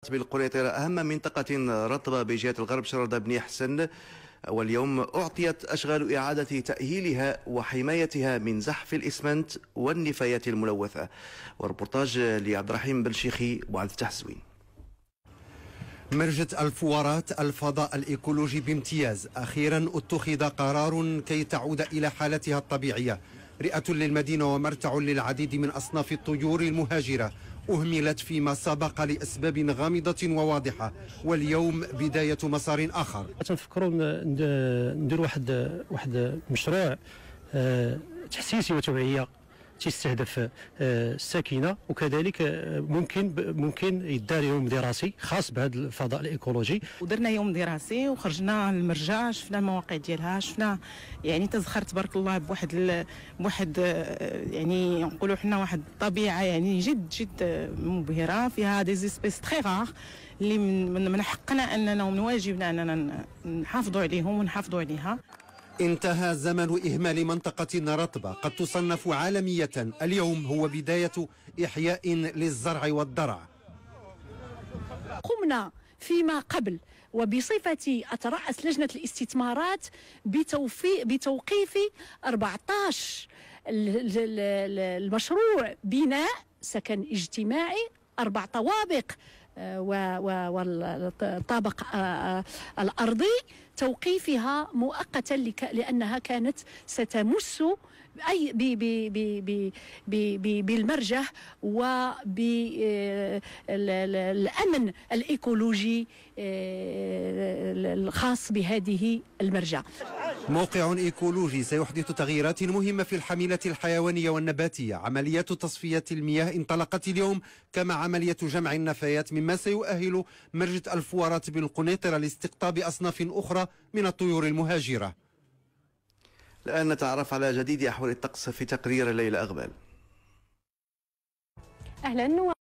بالقنيطرة أهم منطقة رطبة بجهة الغرب شرد بن حسن، واليوم أعطيت أشغال إعادة تأهيلها وحمايتها من زحف الإسمنت والنفايات الملوثة. وربورتاج لعبد الرحيم بن شيخي وعبد الفتاح الزوين. مرجة الفوارات الفضاء الإيكولوجي بامتياز، أخيرا اتخذ قرار كي تعود إلى حالتها الطبيعية. رئة للمدينة ومرتع للعديد من أصناف الطيور المهاجرة أهملت فيما سبق لأسباب غامضة وواضحة، واليوم بداية مسار آخر. تنفكروا ندير واحد مشروع تحسيسي وتوعية تستهدف الساكنه، وكذلك ممكن يدار يوم دراسي خاص بهذا الفضاء الايكولوجي. ودرنا يوم دراسي وخرجنا للمرجع، شفنا المواقع ديالها، شفنا يعني تزخر تبارك الله بواحد يعني نقولوا حنا واحد الطبيعه يعني جد مبهره، فيها دي سبيس تري رار اللي من حقنا اننا ومن واجبنا اننا نحافظوا عليهم ونحافظوا عليها. انتهى زمن إهمال منطقة رطبة قد تصنف عالمية، اليوم هو بداية إحياء للزرع والضرع. قمنا فيما قبل وبصفتي أترأس لجنة الاستثمارات بتوقيف 14 المشروع بناء سكن اجتماعي، 4 طوابق والطابق الأرضي، توقيفها مؤقتا لأنها كانت ستمس أي بالمرجع وبالأمن الإيكولوجي الخاص بهذه المرجع. موقع إيكولوجي سيحدث تغييرات مهمة في الحميلة الحيوانية والنباتية. عمليات تصفية المياه انطلقت اليوم، كما عملية جمع النفايات، مما سيؤهل مرجة الفوارات بالقنيطرة لاستقطاب أصناف أخرى من الطيور المهاجرة. الآن نتعرف على جديد أحوال الطقس في تقرير ليلى أغبال. أهلا.